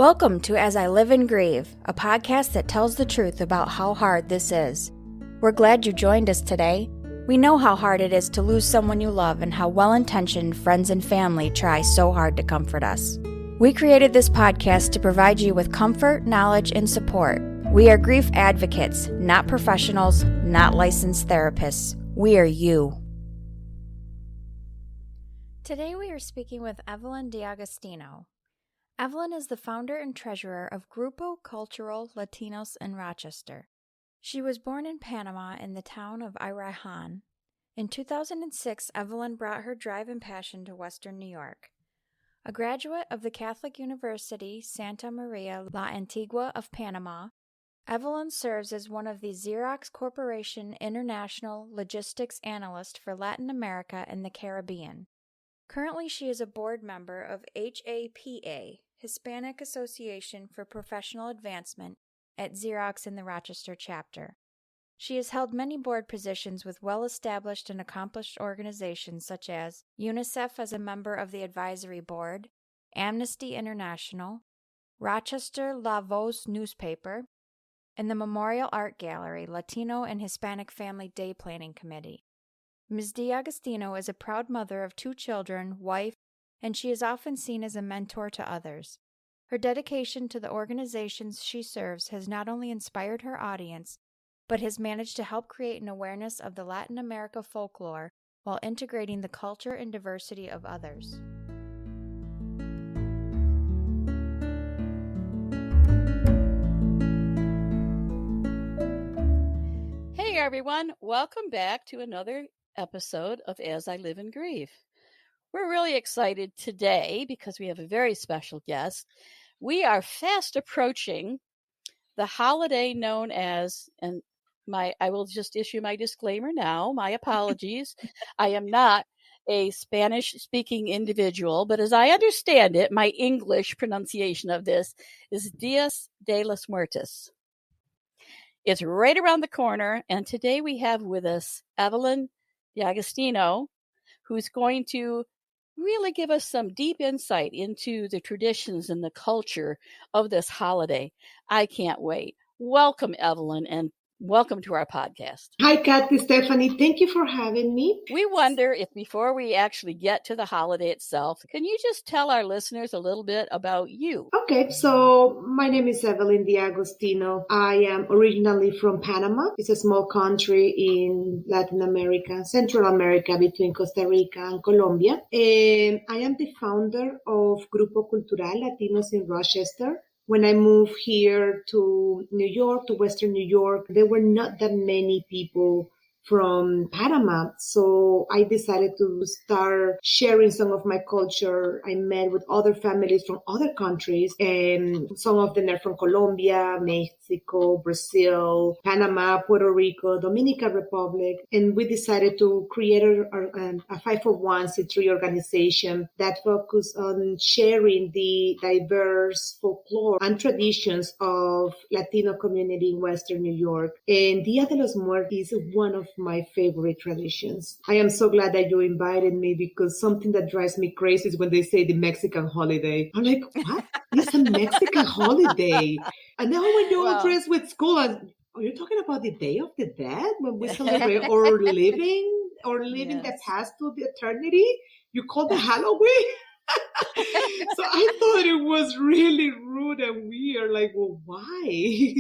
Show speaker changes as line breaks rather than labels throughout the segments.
Welcome to As I Live and Grieve, a podcast that tells the truth about how hard this is. We're glad you joined us today. We know how hard it is to lose someone you love and how well-intentioned friends and family try so hard to comfort us. We created this podcast to provide you with comfort, knowledge, and support. We are grief advocates, not professionals, not licensed therapists. We are you. Today we are speaking with Evelyn D'Agostino. Evelyn is the founder and treasurer of Grupo Cultural Latinos in Rochester. She was born in Panama in the town of Arraiján. In 2006, Evelyn brought her drive and passion to Western New York. A graduate of the Catholic University Santa Maria La Antigua of Panama, Evelyn serves as one of the Xerox Corporation International Logistics Analyst for Latin America and the Caribbean. Currently, she is a board member of HAPA, Hispanic Association for Professional Advancement, at Xerox in the Rochester chapter. She has held many board positions with well-established and accomplished organizations such as UNICEF as a member of the advisory board, Amnesty International, Rochester La Voz newspaper, and the Memorial Art Gallery Latino and Hispanic Family Day Planning Committee. Ms. D'Agostino is a proud mother of 2 children, wife, and she is often seen as a mentor to others. Her dedication to the organizations she serves has not only inspired her audience, but has managed to help create an awareness of the Latin America folklore while integrating the culture and diversity of others.
Hey everyone, welcome back to another episode of As I Live and Grieve. We're really excited today because we have a very special guest. We are fast approaching the holiday known as, and I will just issue my disclaimer now, my apologies. I am not a Spanish-speaking individual, but as I understand it, my English pronunciation of this is Días de los Muertos. It's right around the corner, and today we have with us Evelyn D'Agostino, who's going to really give us some deep insight into the traditions and the culture of this holiday. I can't wait. Welcome, Evelyn, and welcome to our podcast.
Hi, Kathy, Stephanie. Thank you for having me.
We wonder if before we actually get to the holiday itself, can you just tell our listeners a little bit about you?
Okay, so my name is Evelyn D'Agostino. I am originally from Panama. It's a small country in Latin America, Central America, between Costa Rica and Colombia. And I am the founder of Grupo Cultural Latinos in Rochester. When I moved here to New York, to Western New York, there were not that many people from Panama. So I decided to start sharing some of my culture. I met with other families from other countries, and some of them are from Colombia, Mexico, Brazil, Panama, Puerto Rico, Dominican Republic. And we decided to create a 501c3 organization that focused on sharing the diverse folklore and traditions of Latino community in Western New York. And Dia de los Muertos is one of my favorite traditions. I am so glad that you invited me, because something that drives me crazy is when they say the Mexican holiday. I'm like, what? It's a Mexican holiday. And now when you're dressed with school, are you talking about the Day of the Dead when we celebrate or living the past to the eternity? You call it Halloween? So I thought it was really rude and weird. Like, well, why?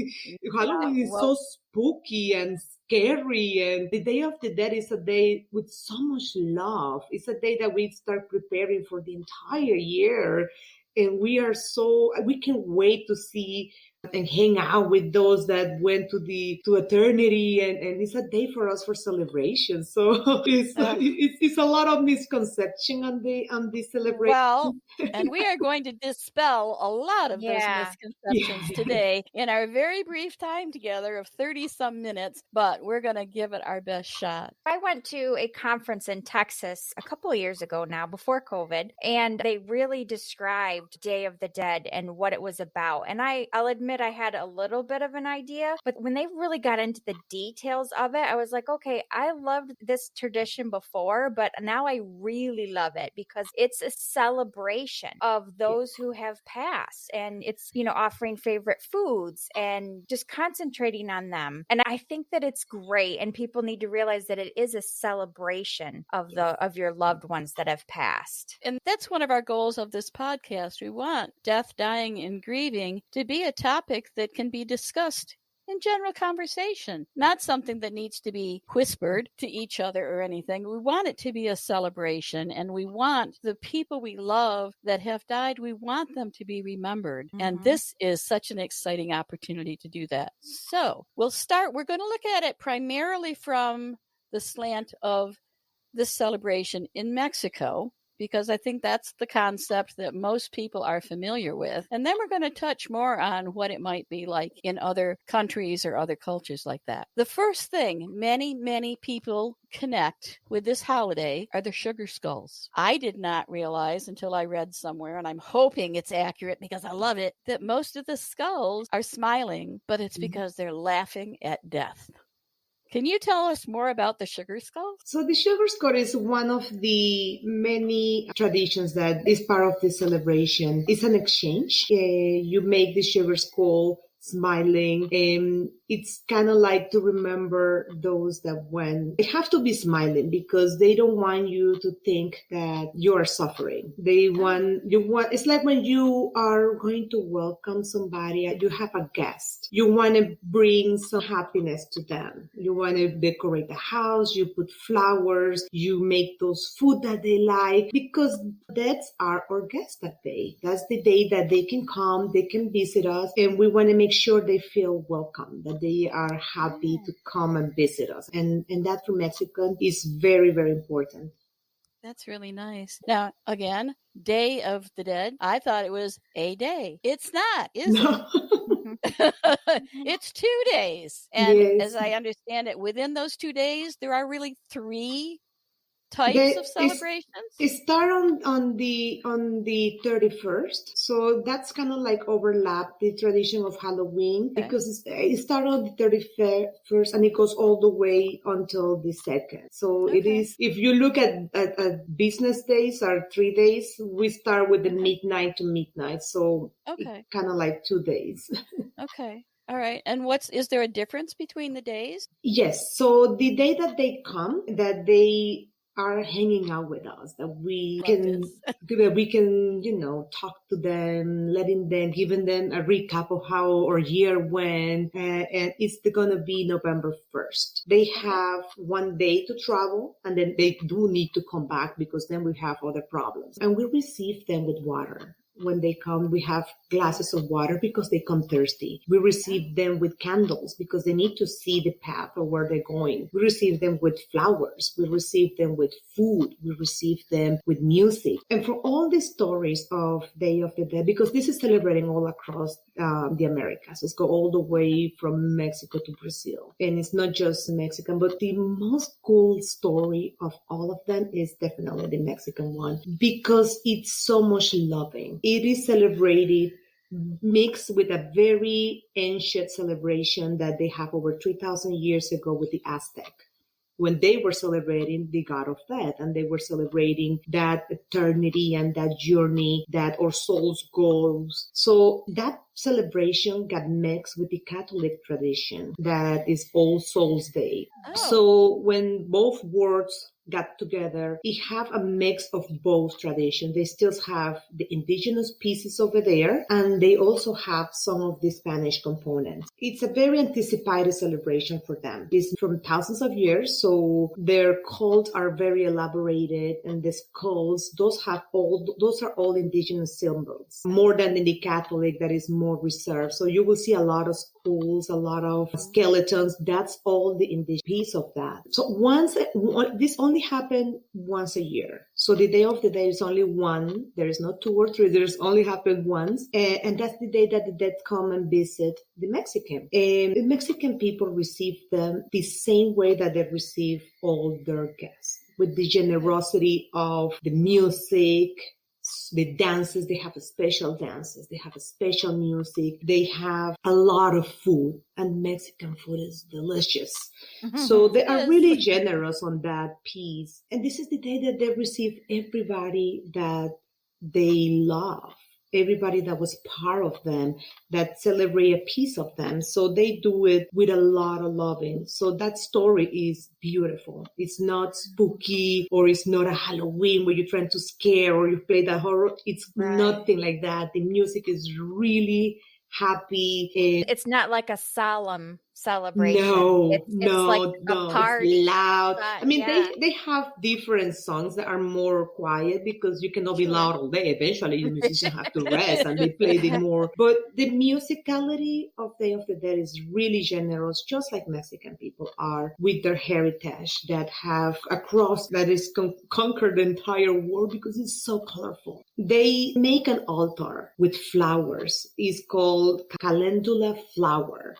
Halloween is so spooky and scary, and the Day of the Dead is a day with so much love. It's a day that we start preparing for the entire year, and we can wait to see and hang out with those that went to eternity, and it's a day for us for celebration. So it's a lot of misconception on the celebration.
Well, and we are going to dispel a lot of those misconceptions today in our very brief time together of 30-some minutes, but we're going to give it our best shot.
I went to a conference in Texas a couple of years ago now, before COVID, and they really described Day of the Dead and what it was about. And I'll admit admit I had a little bit of an idea, but when they really got into the details of it, I was like, okay, I loved this tradition before, but now I really love it because it's a celebration of those who have passed. And it's, offering favorite foods and just concentrating on them. And I think that it's great. And people need to realize that it is a celebration of your loved ones that have passed.
And that's one of our goals of this podcast. We want death, dying, and grieving to be a topic that can be discussed in general conversation, not something that needs to be whispered to each other or anything. We want it to be a celebration, and we want the people we love that have died, we want them to be remembered. Mm-hmm. And this is such an exciting opportunity to do that. So we're going to look at it primarily from the slant of this celebration in Mexico, because I think that's the concept that most people are familiar with. And then we're going to touch more on what it might be like in other countries or other cultures like that. The first thing many, many people connect with this holiday are the sugar skulls. I did not realize until I read somewhere, and I'm hoping it's accurate because I love it, that most of the skulls are smiling, but it's because they're laughing at death. Can you tell us more about the sugar skull?
So the sugar skull is one of the many traditions that is part of the celebration. It's an exchange. You make the sugar skull smiling, and it's kind of like to remember those that went. They have to be smiling because they don't want you to think that you are suffering. It's like when you are going to welcome somebody, you have a guest. You want to bring some happiness to them. You want to decorate the house, you put flowers, you make those food that they like, because that's our guests that day. That's the day that they can come, they can visit us, and we want to make sure they feel welcome, that they are happy to come and visit us. And that for Mexican is very, very important.
That's really nice. Now, again, Day of the Dead. I thought it was a day. It's not, is it? It's 2 days. And as I understand it, within those 2 days, there are really 3 types of celebrations?
It started on the 31st, so that's kind of like overlap the tradition of Halloween, because it started on the 31st and it goes all the way until the 2nd. So it is, if you look at business days are 3 days, we start with the midnight to midnight, so kind of like 2 days.
Okay. All right. And is there a difference between the days?
Yes. So the day that they come, that they are hanging out with us, that we can, talk to them, giving them a recap of how our year went, and it's going to be November 1st. They have 1 day to travel, and then they do need to come back because then we have other problems. And we receive them with water. When they come, we have glasses of water because they come thirsty. We receive them with candles because they need to see the path of where they're going. We receive them with flowers. We receive them with food. We receive them with music. And for all the stories of Day of the Dead, because this is celebrating all across the Americas. Let's go all the way from Mexico to Brazil. And it's not just Mexican, but the most cool story of all of them is definitely the Mexican one, because it's so much loving. It is celebrated mixed with a very ancient celebration that they have over 3,000 years ago with the Aztec, when they were celebrating the god of death, and they were celebrating that eternity and that journey that our souls goes. So that celebration got mixed with the Catholic tradition that is All Souls Day. So when both words got together, it have a mix of both traditions. They still have the indigenous pieces over there, and they also have some of the Spanish components. It's a very anticipated celebration for them. It's from thousands of years, so their cults are very elaborated, and the skulls, those are all indigenous symbols, more than in the Catholic that is more reserved. So you will see a lot of skulls, a lot of skeletons. That's all the indigenous piece of that. So this only happened once a year. So the Day of the Dead is only one. There is not 2 or 3. There's only happened once. And that's the day that the dead come and visit the Mexican. And the Mexican people receive them the same way that they receive all their guests, with the generosity of the music, the dances, they have special dances, they have a special music, they have a lot of food, and Mexican food is delicious. So they are really generous on that piece. And this is the day that they receive everybody that they love, everybody that was part of them, that celebrate a piece of them. So they do it with a lot of loving. So that story is beautiful. It's not spooky, or it's not a Halloween where you're trying to scare or you play that horror. It's nothing like that. The music is really happy.
It's not like a solemn celebration.
No,
it's like a party.
It's loud. I mean, they have different songs that are more quiet because you cannot be loud all day. Eventually, the musicians have to rest and they play the more. But the musicality of Day of the Dead is really generous, just like Mexican people are with their heritage that have a cross that is conquered the entire world because it's so colorful. They make an altar with flowers. It's called calendula flower.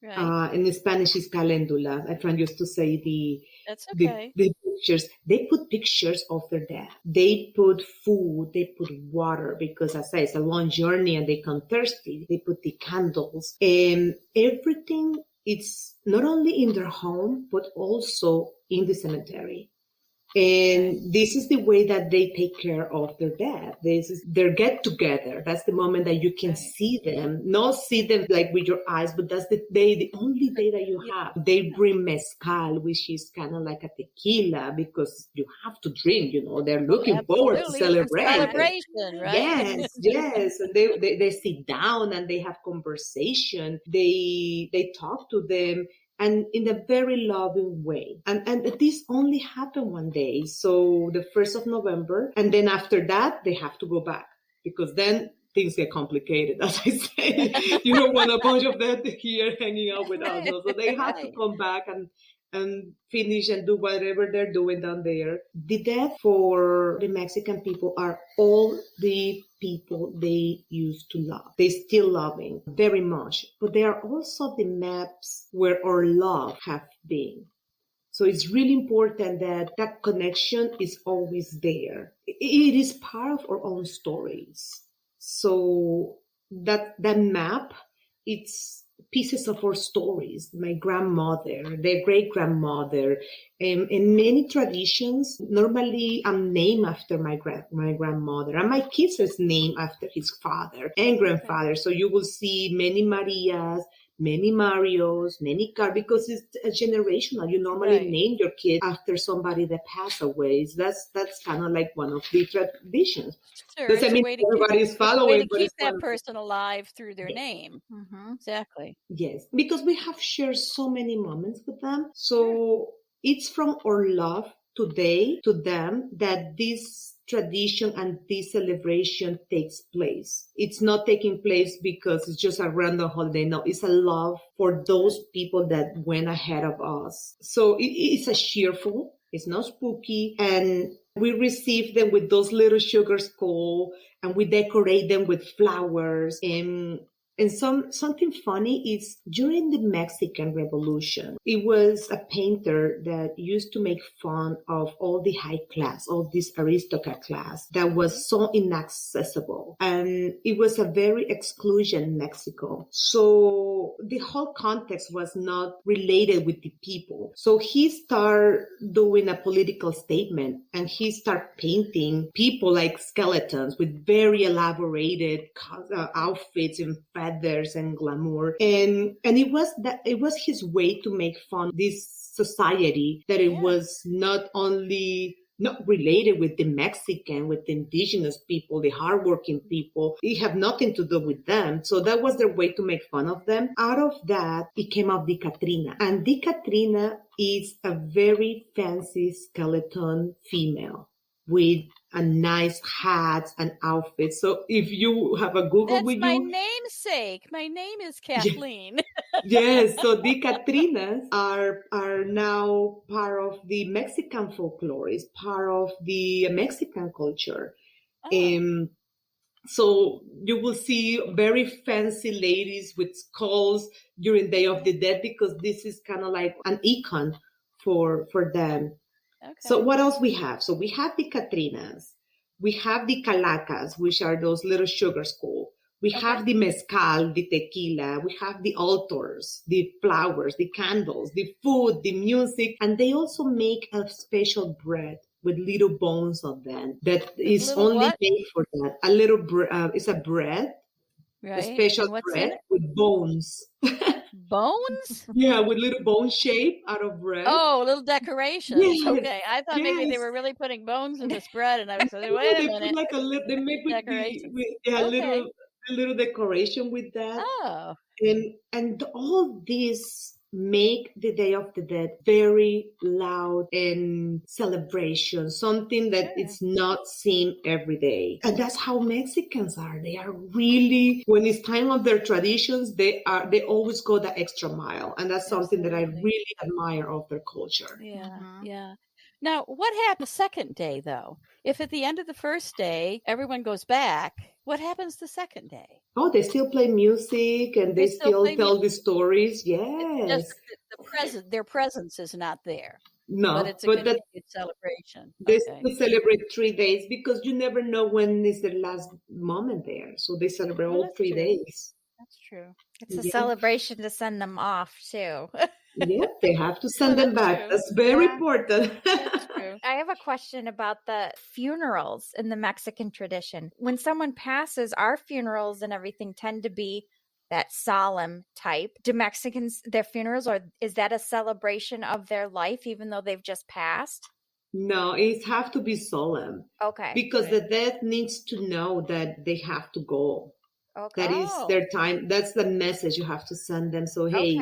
Right.
In Spanish is calendula. My friend used to say
That's okay.
the pictures. They put pictures of their death. They put food. They put water because, as I say, it's a long journey and they come thirsty. They put the candles and everything. It's not only in their home but also in the cemetery. And this is the way that they take care of their death. This is their get together. That's the moment that you can see them, not see them like with your eyes, but that's the only day that you have. They bring mezcal, which is kind of like a tequila because you have to drink, they're looking forward to celebrate.
Celebration, right?
Yes. And they sit down and they have conversation. They talk to them. And in a very loving way. And this only happened one day. So the 1st of November. And then after that, they have to go back because then things get complicated. As I say, you don't want a bunch of them here hanging out with us. So they have to come back and finish and do whatever they're doing down there. The death for the Mexican people are all the people they used to love. They still loving very much. But they are also the maps where our love have been. So it's really important that connection is always there. It is part of our own stories. So that map, it's pieces of our stories. My grandmother, their great-grandmother, in many traditions, normally I'm named after my grandmother, and my kids is named after his father and grandfather. So you will see many Marias, many Marios, many because it's a generational. You normally name your kid after somebody that passed away. So that's kind of like one of the traditions.
Sure,
Doesn't mean everybody is following,
but keep that person alive through their name. Mm-hmm. Exactly.
Yes, because we have shared so many moments with them. So it's from our love today to them that this tradition and this celebration takes place. It's not taking place because it's just a random holiday. No, it's a love for those people that went ahead of us. So it's a cheerful, it's not spooky, and we receive them with those little sugar skull and we decorate them with flowers. And something funny is during the Mexican Revolution, it was a painter that used to make fun of all the high class, all this aristocrat class that was so inaccessible. And it was a very exclusion in Mexico. So the whole context was not related with the people. So he started doing a political statement and he started painting people like skeletons with very elaborated outfits and feathers and glamour, and it was his way to make fun of this society that it was not related with the Mexican, with the indigenous people, the hardworking people. It had nothing to do with them. So that was their way to make fun of them. Out of that, it came out the Catrina. And the Catrina is a very fancy skeleton female with a nice hat and outfit. So if you have a Google with you...
That's my namesake. My name is Kathleen.
Yes, so the Catrinas are now part of the Mexican folklore. It's part of the Mexican culture. So you will see very fancy ladies with skulls during Day of the Dead because this is kind of like an icon for them. Okay. So what else we have? So we have the Catrinas. We have the calacas, which are those little sugar skulls. We have the mezcal, the tequila. We have the altars, the flowers, the candles, the food, the music. And they also make a special bread with little bones on them that is only made for that. A little it's a bread, a special bread with bones.
Bones?
Yeah, with little bone shape out of bread.
Oh, little decorations.
Yes,
okay, I thought maybe they were really putting bones in this bread, and I was like, wait a minute.
Like they make a little decoration with that.
Oh,
and all this make the Day of the Dead very loud and celebration, something that it's not seen every day. And that's how Mexicans are. They are really, when it's time of their traditions, they always go the extra mile. And that's something that I really admire of their culture.
Yeah, yeah. Now, what happens the second day, though? If at the end of the first day, everyone goes back, what happens the second day?
Oh, they still play music and they still tell the stories. Yes.
Their presence is not there.
No,
but it's a continued celebration.
They still celebrate 3 days because you never know when is the last moment there. So they celebrate all 3 days.
That's true.
It's a celebration to send them off, too.
Yeah, they have to send them back. True. That's very important.
That's true.
I have a question about the funerals in the Mexican tradition. When someone passes, our funerals and everything tend to be that solemn type. Do Mexicans, their funerals, or is that a celebration of their life even though they've just passed?
No, it have to be solemn.
Okay.
Because the dead needs to know that they have to go.
Okay.
That is their time. That's the message you have to send them. So, hey,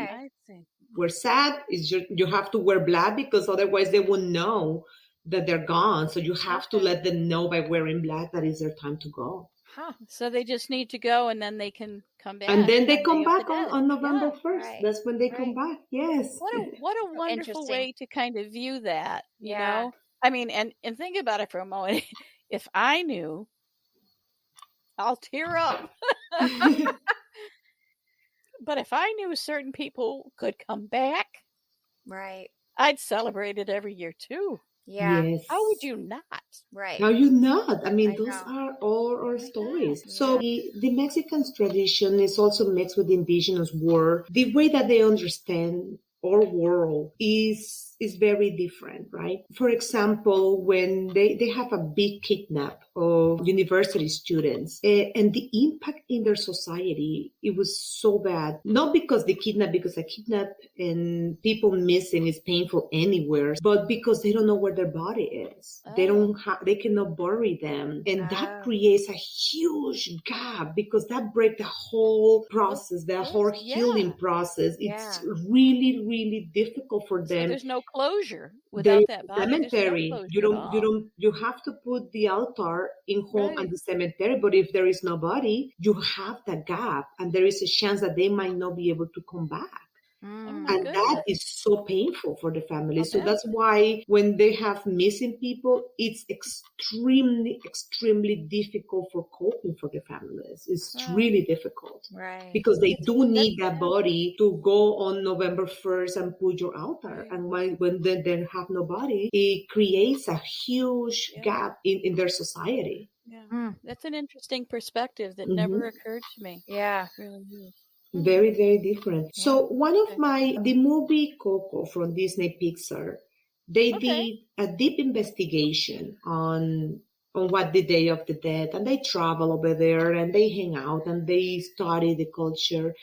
we're sad. You have to wear black because otherwise they won't know that they're gone. So you have to let them know by wearing black that is their time to go.
Huh. So they just need to go and then they can come back.
And then they come back on November 1st. Right. That's when they come back. Yes.
What a wonderful way to kind of view that, you know? I mean, and think about it for a moment. If I knew, I'll tear up. But if I knew certain people could come back,
right,
I'd celebrate it every year too.
Yeah.
Yes.
How would you not?
Right.
How you not? I mean, those are all our stories. Yeah. So the Mexican tradition is also mixed with the indigenous world. The way that they understand our world is very different, right? For example, when they have a big kidnap of university students and the impact in their society, it was so bad. Not because a kidnap and people missing is painful anywhere, but because they don't know where their body is. They cannot bury them. And that creates a huge gap because that breaks the whole process, the whole healing process. It's really, really difficult for them.
So there's no closure without that body.
Cemetery. You have to put the altar in home and the cemetery, but if there is no body, you have that gap and there is a chance that they might not be able to come back. And that is so painful for the family. So that's why when they have missing people, it's extremely, extremely difficult for coping for the families. It's really difficult.
Right.
Because they do need that body to go on November 1st and put your altar. And when they have no body, it creates a huge gap in their society.
Yeah. That's an interesting perspective that never occurred to me.
Yeah.
It really is.
Very, very different. Yeah. So one of the movie Coco from Disney Pixar, they did a deep investigation on what the Day of the Dead, and they travel over there and they hang out and they study the culture.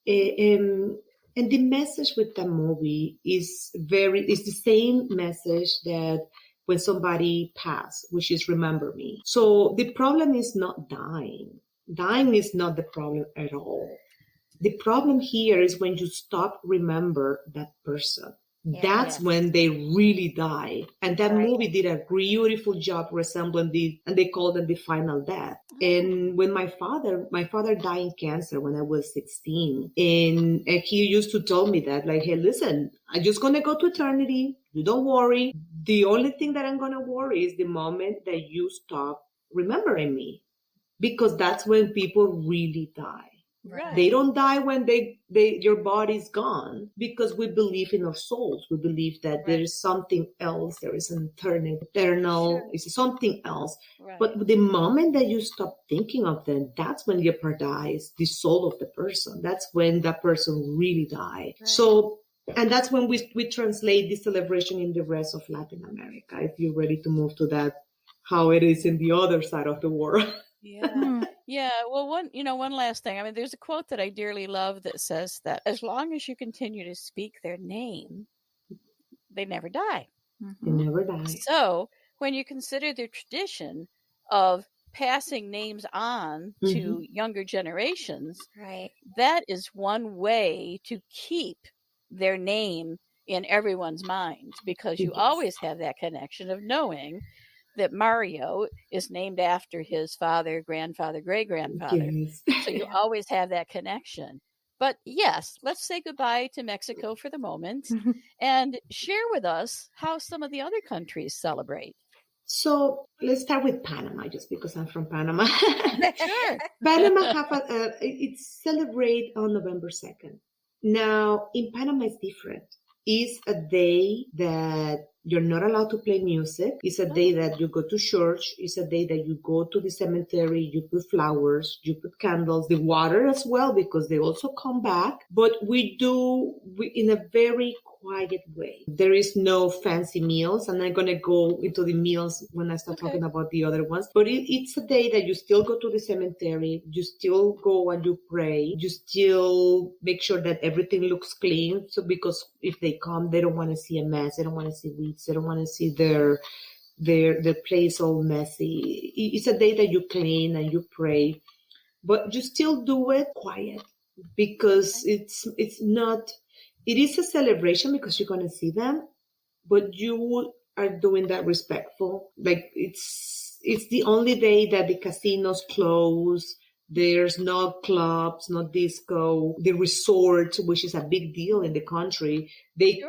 And the message with the movie is the same message that when somebody passed, which is remember me. So the problem is not dying. Dying is not the problem at all. The problem here is when you stop remember that person. That's when they really die. And that movie did a beautiful job resembling and they called them the final death. And when my father died in cancer when I was 16. And he used to tell me that, like, hey, listen, I'm just going to go to eternity. You don't worry. The only thing that I'm going to worry is the moment that you stop remembering me. Because that's when people really die.
Right.
They don't die when your body's gone, because we believe in our souls. We believe that there is something else. There is an eternal, it's something else.
Right.
But the moment that you stop thinking of them, that's when your part dies, the soul of the person. That's when that person really died.
Right.
So, and that's when we translate this celebration in the rest of Latin America. If you're ready to move to that, how it is in the other side of the world.
Yeah. Yeah. Well, one last thing. I mean, there's a quote that I dearly love that says that as long as you continue to speak their name, they never die.
They never die.
So when you consider the tradition of passing names on to younger generations,
Right.
that is one way to keep their name in everyone's mind, because you always have that connection of knowing that Mario is named after his father, grandfather, great-grandfather.
Yes.
So you always have that connection. But yes, let's say goodbye to Mexico for the moment and share with us how some of the other countries celebrate.
So let's start with Panama, just because I'm from Panama.
Sure.
Panama it's celebrate on November 2nd. Now, in Panama, it's different. It's a day that you're not allowed to play music. It's a day that you go to church. It's a day that you go to the cemetery. You put flowers, you put candles, the water as well, because they also come back. But we in a very quiet way. There is no fancy meals. And I'm going to go into the meals when I start talking about the other ones. But it's a day that you still go to the cemetery. You still go and you pray. You still make sure that everything looks clean. So because if they come, they don't want to see a mess. They don't want to see weeds. They don't want to see their place all messy. It's a day that you clean and you pray. But you still do it quiet, because it's not... It is a celebration because you're going to see them, but you are doing that respectful. Like it's the only day that the casinos close. There's no clubs, no disco. The resort, which is a big deal in the country, they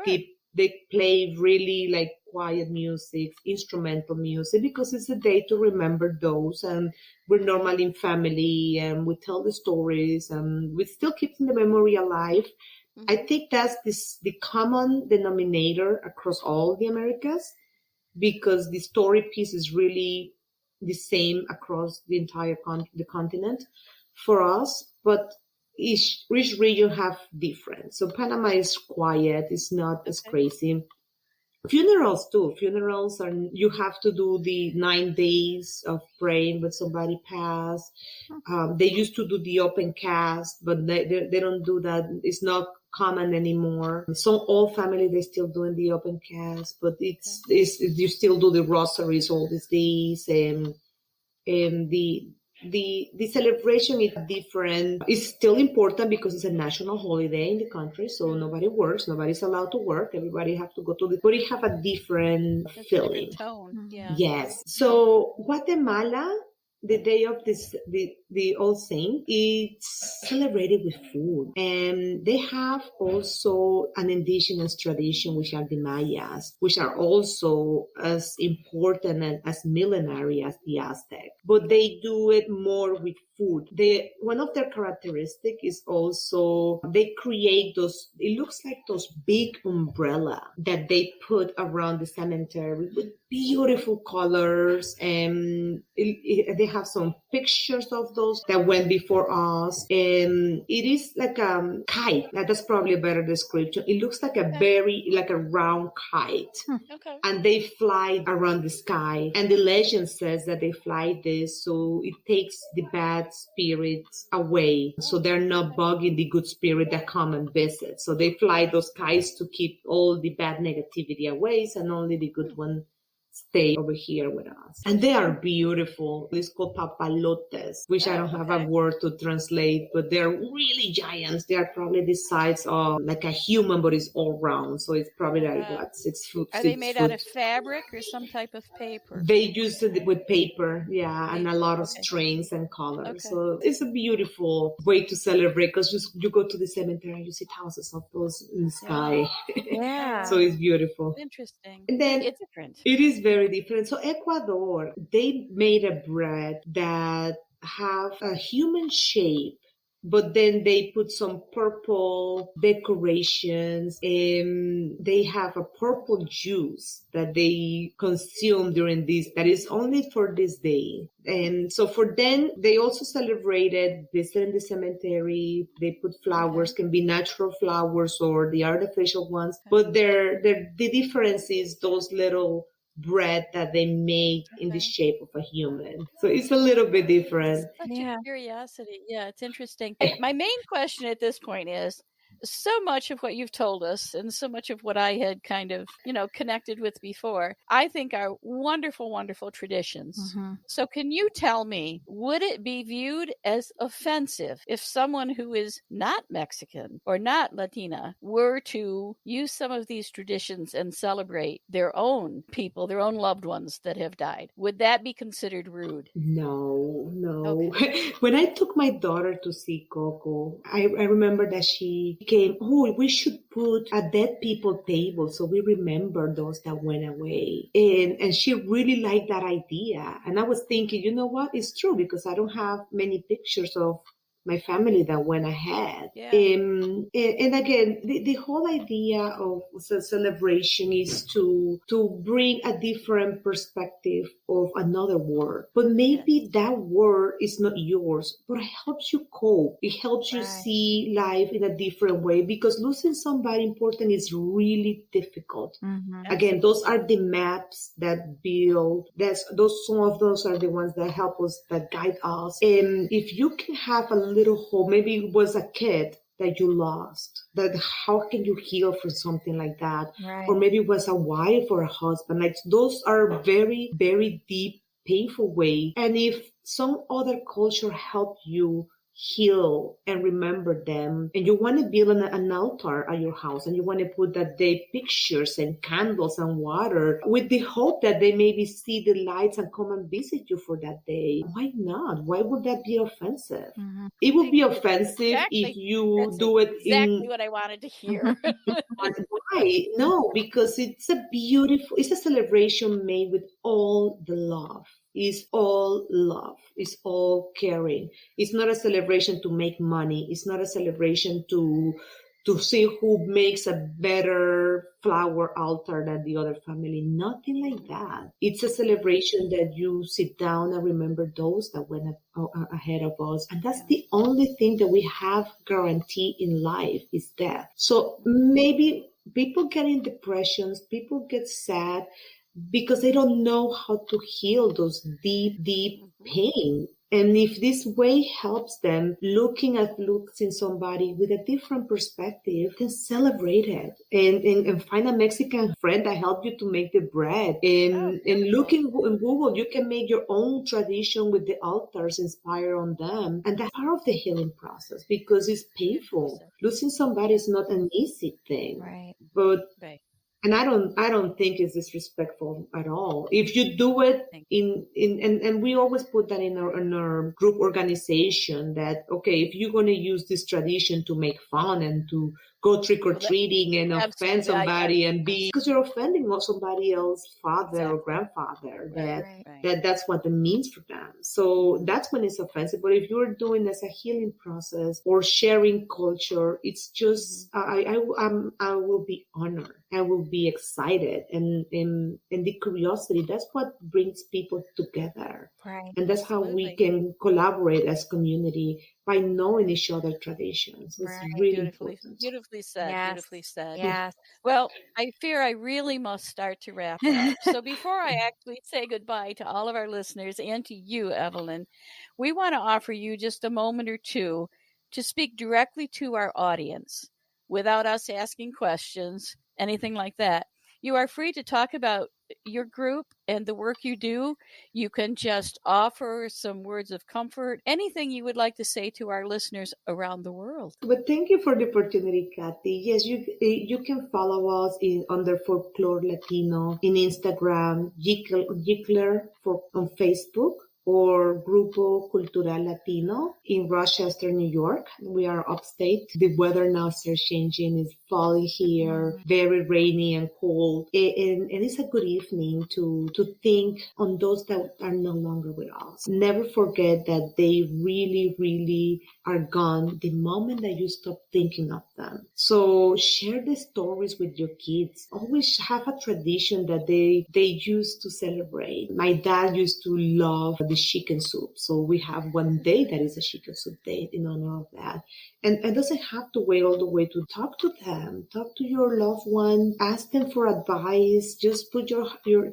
play really like quiet music, instrumental music, because it's a day to remember those. And we're normally in family and we tell the stories and we still keep the memory alive. I think that's the common denominator across all the Americas, because the story piece is really the same across the entire the continent for us, but each region have different. So Panama is quiet, it's not as crazy. Funerals too. Funerals are, you have to do the 9 days of praying when somebody passed. They used to do the open cast, but they don't do that. It's not common anymore. So all family, they still doing the open cast, but it's you still do the rosaries all these days, and the celebration is different. It's still important because it's a national holiday in the country, so nobody works, nobody's allowed to work. Everybody have to go to but it have a different feeling.
Tone. Yeah.
Yes. So Guatemala, the day of the All Saints, it's celebrated with food. And they have also an indigenous tradition, which are the Mayas, which are also as important and as millenary as the Aztec. But they do it more with food. One of their characteristics is also they create those, it looks like those big umbrella that they put around the cemetery with beautiful colors, and they have some pictures of those that went before us, and it is like a kite. That's probably a better description. It looks like like a round kite.
Okay.
And they fly around the sky, and the legend says that they fly this so it takes the bad spirits away, so they're not bugging the good spirit that come and visit. So they fly those kites to keep all the bad negativity away, and only the good one stay over here with us. And they are beautiful. It's called papalotes, which I don't have a word to translate, but they're really giants. They are probably the size of like a human, but it's all round. So it's probably like 6 foot.
Are they made out of fabric or some type of paper?
They use it with paper, and a lot of strings and colors. So it's a beautiful way to celebrate, because you go to the cemetery and you see thousands of those in the sky.
Yeah.
So it's beautiful.
Interesting.
And then
it's different.
It is very different. So Ecuador, they made a bread that have a human shape, but then they put some purple decorations, and they have a purple juice that they consume during this, that is only for this day. And so for them, they also celebrated visiting the cemetery. They put flowers, can be natural flowers or the artificial ones. But the difference is those little bread that they make in the shape of a human. So it's a little bit different.
Such a curiosity. Yeah, it's interesting. My main question at this point is, so much of what you've told us and so much of what I had kind of, connected with before, I think are wonderful, wonderful traditions. So can you tell me, would it be viewed as offensive if someone who is not Mexican or not Latina were to use some of these traditions and celebrate their own people, their own loved ones that have died? Would that be considered rude?
No.
Okay.
When I took my daughter to see Coco, I remember that she came, we should put a dead people table so we remember those that went away. And she really liked that idea. And I was thinking, you know what? It's true, because I don't have many pictures of my family that went ahead.
Yeah.
And again, the whole idea of celebration is to bring a different perspective of another world. But maybe that world is not yours, but it helps you cope. It helps you see life in a different way, because losing somebody important is really difficult. Again, those are the maps that build, some of those are the ones that help us, that guide us. And if you can have a little hope, maybe it was a kid that you lost, that how can you heal from something like that? Or maybe it was a wife or a husband. Like, those are very, very deep, painful way. And if some other culture helped you heal and remember them, and you want to build an altar at your house, and you want to put that day pictures and candles and water with the hope that they maybe see the lights and come and visit you for that day, why not? Why would that be offensive? It would be offensive if you do it
exactly what I wanted to hear.
Why? No, because it's a celebration made with all the love. It's all love. It's all caring. It's not a celebration to make money. It's not a celebration to see who makes a better flower altar than the other family. Nothing like that. It's a celebration that you sit down and remember those that went ahead of us. And that's the only thing that we have guaranteed in life, is death. So maybe people get in depressions, people get sad, because they don't know how to heal those deep, deep pain. And if this way helps them looking somebody with a different perspective, then celebrate it. And find a Mexican friend that helped you to make the bread. And look in Google, you can make your own tradition with the altars, inspire on them. And that's part of the healing process, because it's painful. Losing somebody is not an easy thing. But and I don't think it's disrespectful at all. If you do it and we always put that in our group organization, that, okay, if you're going to use this tradition to make fun and to go trick-or-treating and offend somebody and because you're offending somebody else's father or grandfather, that's what it means for them. So that's when it's offensive. But if you're doing it as a healing process or sharing culture, it's just, I will be honored. I will be excited, and the curiosity, that's what brings people together. And that's how we can collaborate as community, by knowing each other's traditions. It's really important.
Beautifully said. Beautifully said. Yes. Well, I fear I really must start to wrap up. So before I actually say goodbye to all of our listeners and to you, Evelyn, we want to offer you just a moment or two to speak directly to our audience without us asking questions, anything like that. You are free to talk about your group and the work you do. You can just offer some words of comfort, anything you would like to say to our listeners around the world.
But thank you for the opportunity, Kathy. Yes, you can follow us under Folklore Latino in Instagram, Giggler on Facebook, or Grupo Cultural Latino in Rochester, New York. We are upstate. The weather now starts changing. It's fall here, very rainy and cold. And it's a good evening to think on those that are no longer with us. Never forget that they really, really are gone the moment that you stop thinking of them. So share the stories with your kids. Always have a tradition that they used to celebrate. My dad used to love the chicken soup. So we have one day that is a chicken soup day in honor of that. And it doesn't have to wait all the way to talk to them. Talk to your loved one. Ask them for advice. Just put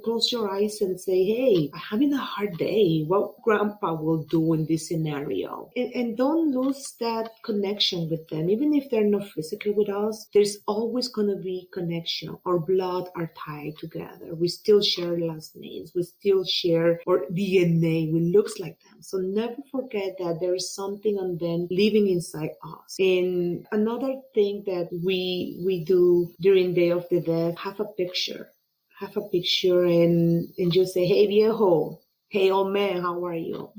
close your eyes and say, hey, I'm having a hard day. What grandpa will do in this scenario? And don't lose that connection with them. Even if they're not physically with us, there's always going to be connection. Our blood are tied together. We still share last names. We still share our DNA. We looks like them. So never forget that there is something on them living inside us. And another thing that we do during Day of the Dead, have a picture and just say, hey viejo, hey old man, how are you?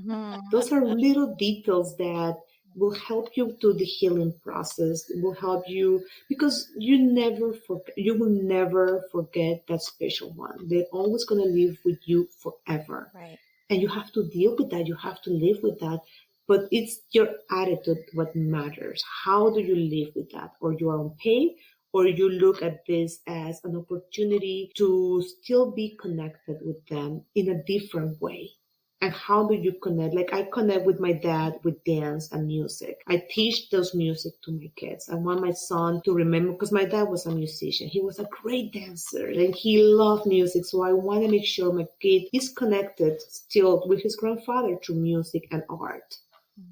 Those are little details that will help you through the healing process. It will help you because you will never forget that special one. They're always going to live with you forever.
Right.
And you have to deal with that. You have to live with that. But it's your attitude what matters. How do you live with that? Or you are on pain, or you look at this as an opportunity to still be connected with them in a different way. And how do you connect? Like I connect with my dad with dance and music. I teach those music to my kids. I want my son to remember, because my dad was a musician. He was a great dancer and he loved music. So I want to make sure my kid is connected still with his grandfather through music and art.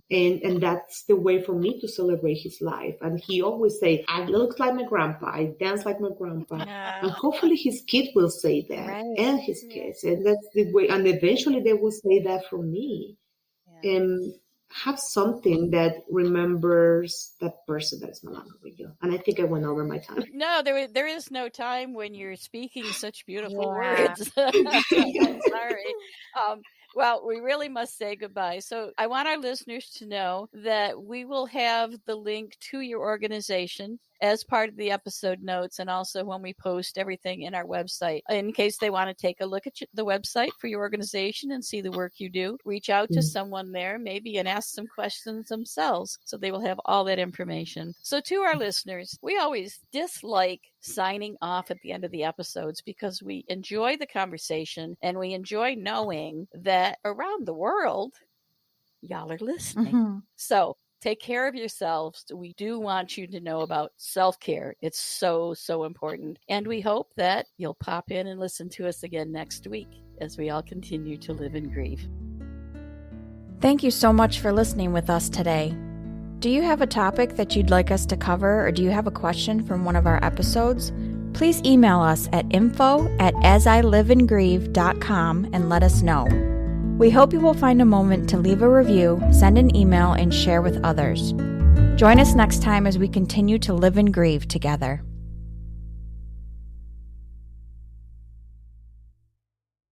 And that's the way for me to celebrate his life. And he always say, I look like my grandpa, I dance like my grandpa.
Yeah.
And hopefully his kid will say that,
Right.
and his kids. And that's the way. And eventually they will say that from me.
Yeah.
And have something that remembers that person that is no longer with you. And I think I went over my time.
No, there is no time when you're speaking such beautiful
Yeah.
words. I'm sorry. Well, we really must say goodbye. So I want our listeners to know that we will have the link to your organization as part of the episode notes, and also when we post everything in our website. In case they want to take a look at the website for your organization and see the work you do, reach out to someone there maybe and ask some questions themselves, so they will have all that information. So to our listeners, we always dislike signing off at the end of the episodes because we enjoy the conversation and we enjoy knowing that around the world, y'all are listening. So take care of yourselves. We do want you to know about self-care. It's so, so important. And we hope that you'll pop in and listen to us again next week as we all continue to live and grieve.
Thank you so much for listening with us today. Do you have a topic that you'd like us to cover, or do you have a question from one of our episodes? Please email us at info@asiliveandgrieve.com and let us know. We hope you will find a moment to leave a review, send an email, and share with others. Join us next time as we continue to live and grieve together.